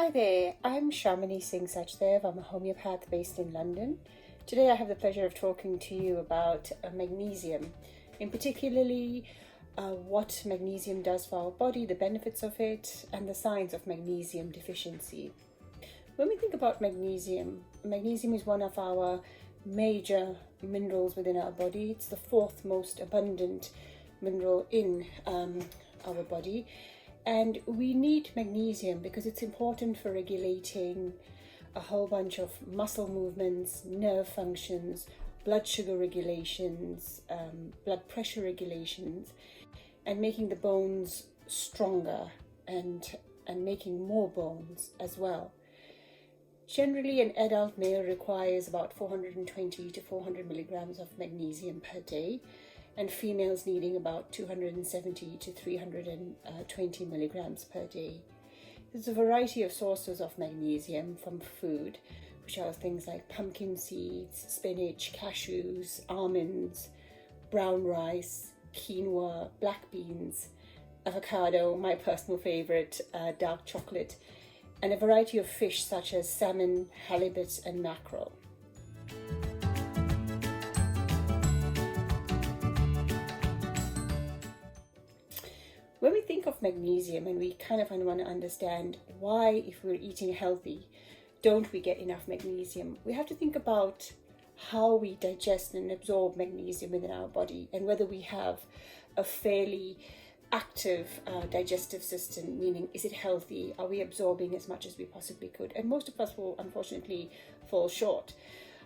Hi there, I'm Shamini Singh Sachdev. I'm a homeopath based in London. Today I have the pleasure of talking to you about magnesium, in particularly what magnesium does for our body, the benefits of it, and the signs of magnesium deficiency. When we think about magnesium, magnesium is one of our major minerals within our body. It's the fourth most abundant mineral in our body. And we need magnesium because it's important for regulating a whole bunch of muscle movements, nerve functions, blood sugar regulations, blood pressure regulations, and making the bones stronger and making more bones as well. Generally, an adult male requires about 420 to 400 milligrams of magnesium per day, and females needing about 270 to 320 milligrams per day. There's a variety of sources of magnesium from food, which are things like pumpkin seeds, spinach, cashews, almonds, brown rice, quinoa, black beans, avocado, my personal favorite, dark chocolate, and a variety of fish such as salmon, halibut, and mackerel. When we think of magnesium, and we kind of want to understand why, if we're eating healthy, don't we get enough magnesium, we have to think about how we digest and absorb magnesium within our body, and whether we have a fairly active digestive system, meaning is it healthy? Are we absorbing as much as we possibly could? And most of us will unfortunately fall short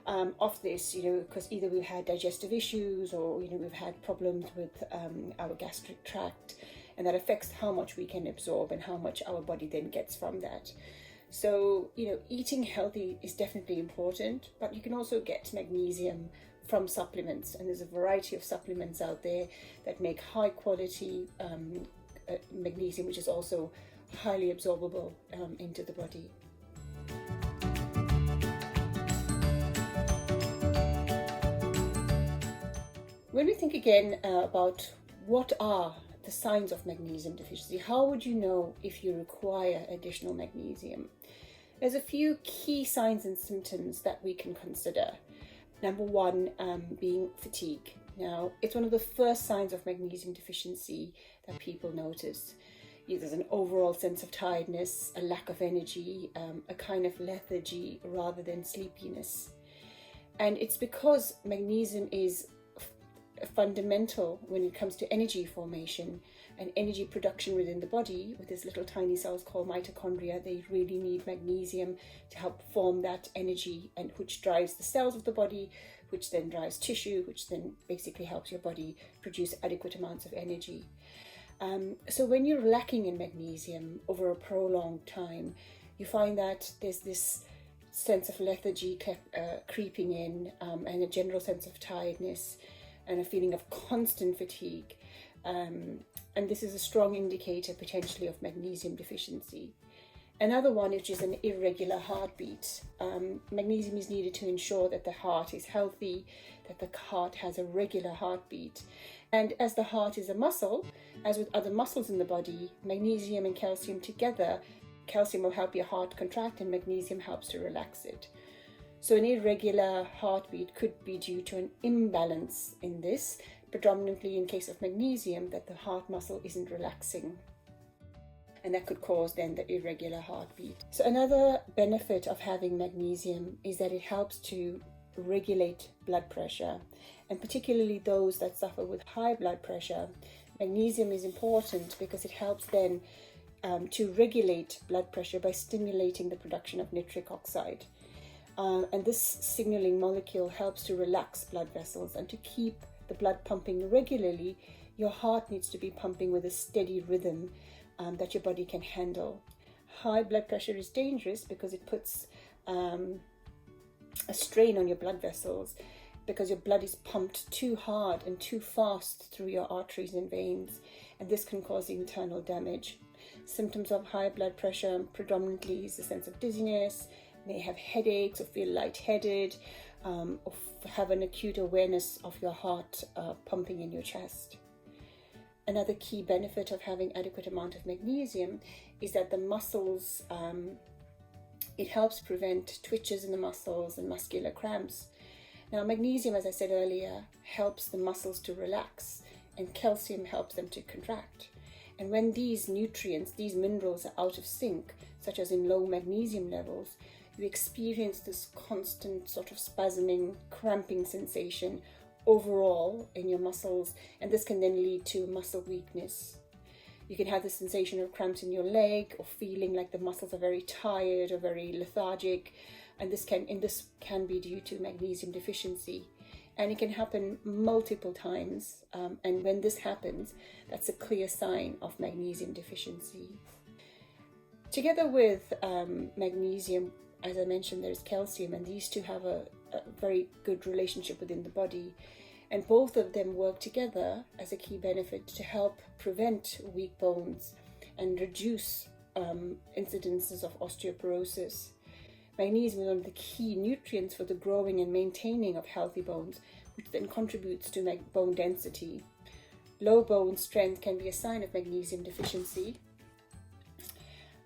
of this, because either we've had digestive issues or we've had problems with our gastric tract, and that affects how much we can absorb and how much our body then gets from that. So, eating healthy is definitely important, but you can also get magnesium from supplements, and there's a variety of supplements out there that make high quality magnesium, which is also highly absorbable into the body. When we think again about what are the signs of magnesium deficiency, how would you know if you require additional magnesium? There's a few key signs and symptoms that we can consider. Number one, being fatigue. Now, it's one of the first signs of magnesium deficiency that people notice. There's an overall sense of tiredness, a lack of energy, a kind of lethargy rather than sleepiness. And it's because magnesium is fundamental when it comes to energy formation and energy production within the body. With these little tiny cells called mitochondria, they really need magnesium to help form that energy, and which drives the cells of the body, which then drives tissue, which then basically helps your body produce adequate amounts of energy. So when you're lacking in magnesium over a prolonged time, you find that there's this sense of lethargy creeping in, and a general sense of tiredness, and a feeling of constant fatigue. And this is a strong indicator potentially of magnesium deficiency. Another one is just an irregular heartbeat. Magnesium is needed to ensure that the heart is healthy, that the heart has a regular heartbeat. And as the heart is a muscle, as with other muscles in the body, magnesium and calcium together, calcium will help your heart contract and magnesium helps to relax it. So an irregular heartbeat could be due to an imbalance in this, predominantly in case of magnesium, that the heart muscle isn't relaxing. And that could cause then the irregular heartbeat. So another benefit of having magnesium is that it helps to regulate blood pressure, and particularly those that suffer with high blood pressure. Magnesium is important because it helps then to regulate blood pressure by stimulating the production of nitric oxide. And this signaling molecule helps to relax blood vessels, and to keep the blood pumping regularly, your heart needs to be pumping with a steady rhythm that your body can handle. High blood pressure is dangerous because it puts a strain on your blood vessels, because your blood is pumped too hard and too fast through your arteries and veins, and this can cause internal damage. Symptoms of high blood pressure predominantly is a sense of dizziness, may have headaches or feel lightheaded, or have an acute awareness of your heart pumping in your chest. Another key benefit of having adequate amount of magnesium is that the muscles It helps prevent twitches in the muscles and muscular cramps. Now, magnesium, as I said earlier, helps the muscles to relax, and calcium helps them to contract. And when these nutrients, these minerals are out of sync, such as in low magnesium levels, you experience this constant sort of spasming, cramping sensation overall in your muscles, and this can then lead to muscle weakness. You can have the sensation of cramps in your leg, or feeling like the muscles are very tired or very lethargic, and this can be due to magnesium deficiency. And it can happen multiple times, and when this happens, that's a clear sign of magnesium deficiency. Together with magnesium, as I mentioned, there's calcium, and these two have a very good relationship within the body. And both of them work together as a key benefit to help prevent weak bones and reduce incidences of osteoporosis. Magnesium is one of the key nutrients for the growing and maintaining of healthy bones, which then contributes to bone density. Low bone strength can be a sign of magnesium deficiency.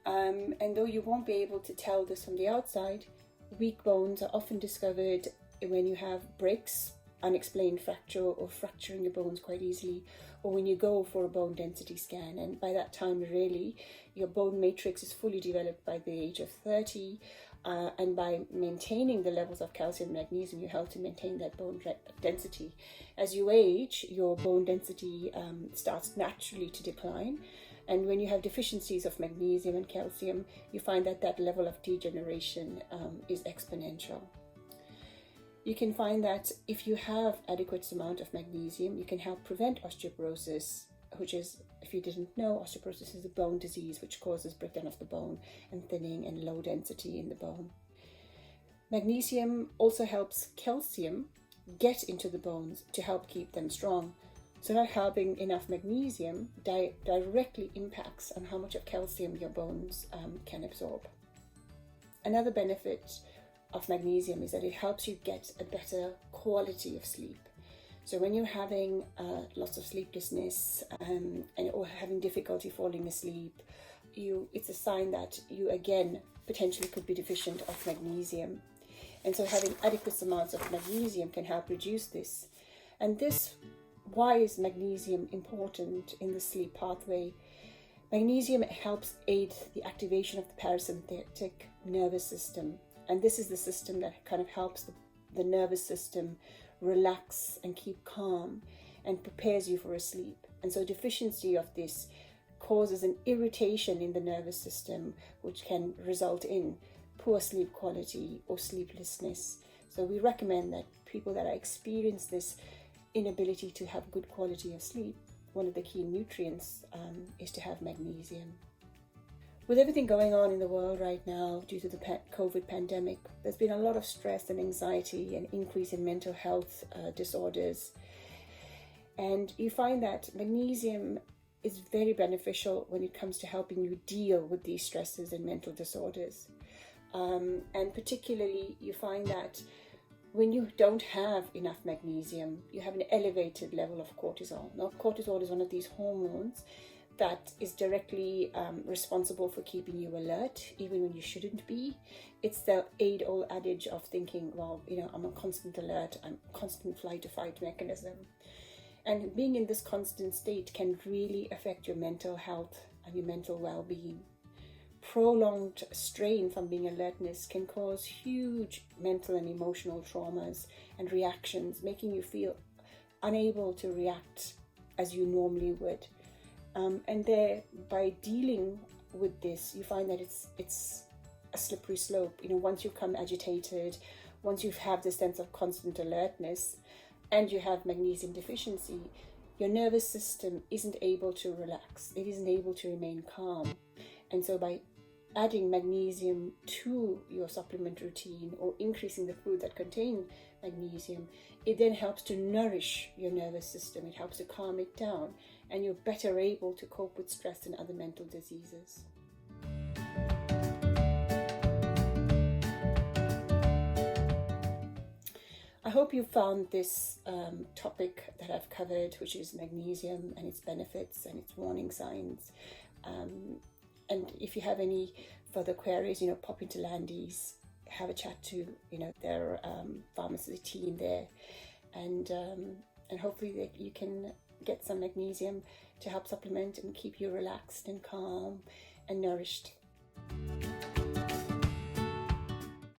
And though you won't be able to tell this from the outside, weak bones are often discovered when you have breaks, unexplained fracture, or fracturing your bones quite easily, or when you go for a bone density scan. And by that time, really, your bone matrix is fully developed by the age of 30. And by maintaining the levels of calcium and magnesium, you help to maintain that bone density. As you age, your bone density starts naturally to decline. And when you have deficiencies of magnesium and calcium, you find that that level of degeneration is exponential. You can find that if you have adequate amount of magnesium, you can help prevent osteoporosis, which is, if you didn't know, osteoporosis is a bone disease which causes breakdown of the bone and thinning and low density in the bone. Magnesium also helps calcium get into the bones to help keep them strong. So not having enough magnesium directly impacts on how much of calcium your bones can absorb. Another benefit of magnesium is that it helps you get a better quality of sleep. So when you're having lots of sleeplessness or having difficulty falling asleep, it's a sign that you again potentially could be deficient of magnesium. And so having adequate amounts of magnesium can help reduce this. And why is magnesium important in the sleep pathway? Magnesium helps aid the activation of the parasympathetic nervous system. And this is the system that kind of helps the nervous system relax and keep calm and prepares you for a sleep. And so deficiency of this causes an irritation in the nervous system, which can result in poor sleep quality or sleeplessness. So we recommend that people that experience this inability to have good quality of sleep, one of the key nutrients is to have magnesium. With everything going on in the world right now due to the COVID pandemic, there's been a lot of stress and anxiety and increase in mental health disorders. And you find that magnesium is very beneficial when it comes to helping you deal with these stresses and mental disorders. And particularly, you find that when you don't have enough magnesium, you have an elevated level of cortisol. Now, cortisol is one of these hormones that is directly responsible for keeping you alert, even when you shouldn't be. It's the age-old adage of thinking, well, I'm on constant alert, I'm constant flight-to-fight mechanism. And being in this constant state can really affect your mental health and your mental well-being. Prolonged strain from being alertness can cause huge mental and emotional traumas and reactions, making you feel unable to react as you normally would. And by dealing with this, you find that it's a slippery slope. Once you become agitated, once you have this sense of constant alertness, and you have magnesium deficiency, your nervous system isn't able to relax. It isn't able to remain calm. And so by adding magnesium to your supplement routine or increasing the food that contain magnesium, it then helps to nourish your nervous system. It helps to calm it down, and you're better able to cope with stress and other mental diseases. I hope you found this topic that I've covered, which is magnesium and its benefits and its warning signs, And if you have any further queries, pop into Landys, have a chat to, their pharmacy team there, and hopefully that you can get some magnesium to help supplement and keep you relaxed and calm and nourished.